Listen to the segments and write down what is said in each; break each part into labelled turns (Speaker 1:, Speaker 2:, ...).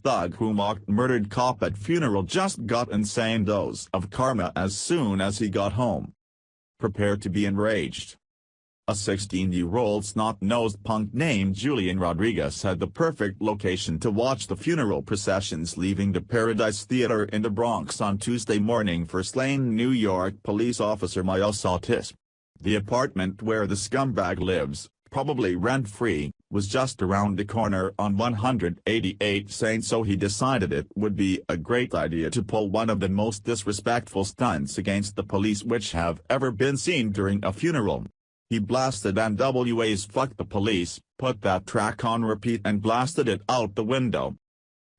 Speaker 1: thug who mocked murdered cop at funeral just got insane dose of karma as soon as he got home. Prepare to be enraged. A 16-year-old snot-nosed punk named Julian Rodriguez had the perfect location to watch the funeral processions leaving the Paradise Theater in the Bronx on Tuesday morning for slain New York police officer Miles Otis. The apartment where the scumbag lives, probably rent-free, was just around the corner on 188 St. so he decided it would be a great idea to pull one of the most disrespectful stunts against the police which have ever been seen during a funeral. He blasted NWA's "Fuck the Police," put that track on repeat and blasted it out the window.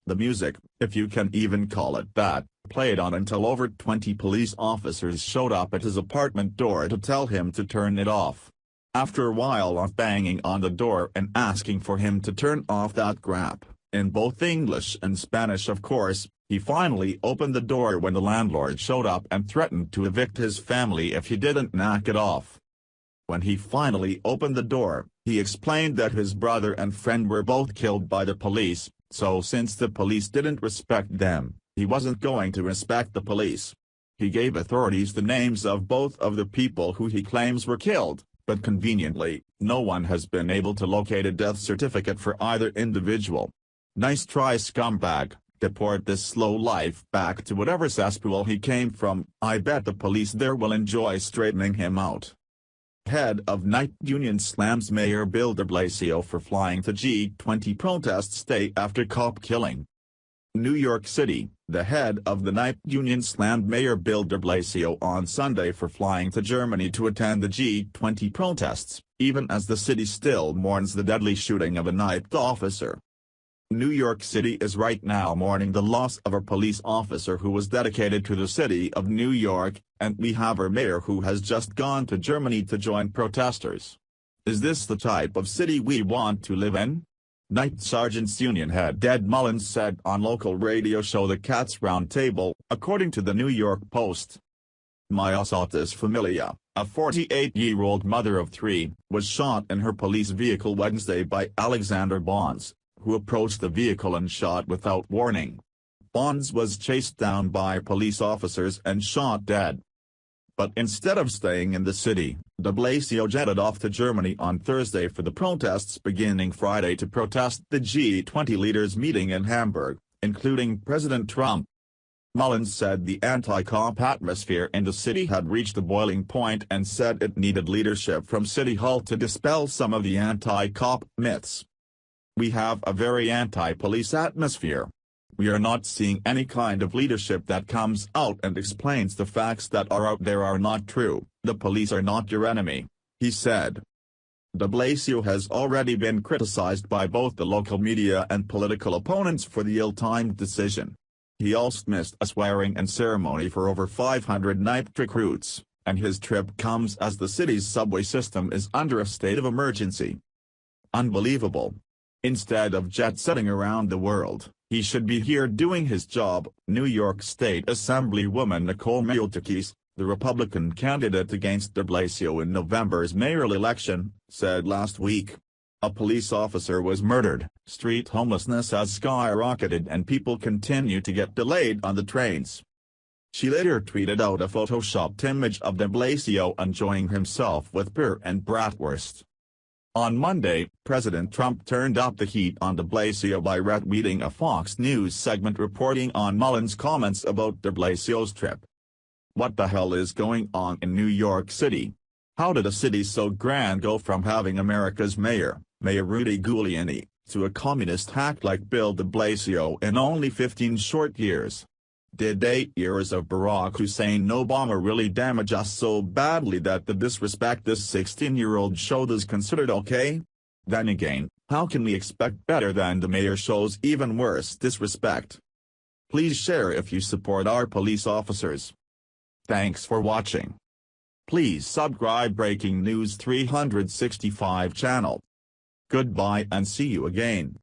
Speaker 1: The music, if you can even call it that, played on until over 20 police officers showed up at his apartment door to tell him to turn it off. After a while of banging on the door and asking for him to turn off that crap, in both English and Spanish of course, he finally opened the door when the landlord showed up and threatened to evict his family if he didn't knock it off. When he finally opened the door, he explained that his brother and friend were both killed by the police, so since the police didn't respect them, he wasn't going to respect the police. He gave authorities the names of both of the people who he claims were killed, but conveniently, no one has been able to locate a death certificate for either individual. Nice try, scumbag. Deport this slow life back to whatever cesspool he came from. I bet the police there will enjoy straightening him out. Head of Night Union slams Mayor Bill de Blasio for flying to G20 protests day after cop killing. New York City, the head of the Night Union slammed Mayor Bill de Blasio on Sunday for flying to Germany to attend the G20 protests, even as the city still mourns the deadly shooting of a night officer. New York City is right now mourning the loss of a police officer who was dedicated to the city of New York, and we have our mayor who has just gone to Germany to join protesters. Is this the type of city we want to live in? Night Sergeants Union head Ed Mullins said on local radio show The Cats Roundtable, according to the New York Post. Miles Otis Familia, a 48-year-old mother of three, was shot in her police vehicle Wednesday by Alexander Bonds, who approached the vehicle and shot without warning. Bonds was chased down by police officers and shot dead. But instead of staying in the city, de Blasio jetted off to Germany on Thursday for the protests beginning Friday to protest the G20 leaders meeting in Hamburg, including President Trump. Mullins said the anti-cop atmosphere in the city had reached a boiling point and said it needed leadership from City Hall to dispel some of the anti-cop myths. We have a very anti-police atmosphere. We are not seeing any kind of leadership that comes out and explains the facts that are out there are not true. The police are not your enemy, he said. De Blasio has already been criticized by both the local media and political opponents for the ill-timed decision. He also missed a swearing-in ceremony for over 500 night recruits, and his trip comes as the city's subway system is under a state of emergency. Unbelievable. Instead of jet-setting around the world, he should be here doing his job, New York State Assemblywoman Nicole Maltekis, the Republican candidate against de Blasio in November's mayoral election, said last week. A police officer was murdered, street homelessness has skyrocketed and people continue to get delayed on the trains. She later tweeted out a photoshopped image of de Blasio enjoying himself with beer and bratwurst. On Monday, President Trump turned up the heat on de Blasio by retweeting a Fox News segment reporting on Mullins' comments about de Blasio's trip. What the hell is going on in New York City? How did a city so grand go from having America's mayor, Mayor Rudy Giuliani, to a communist hack like Bill de Blasio in only 15 short years? Did 8 years of Barack Hussein Obama really damage us so badly that the disrespect this 16-year-old showed is considered okay? Then again, how can we expect better than the mayor shows even worse disrespect? Please share if you support our police officers. Thanks for watching. Please subscribe Breaking News 365 channel. Goodbye and see you again.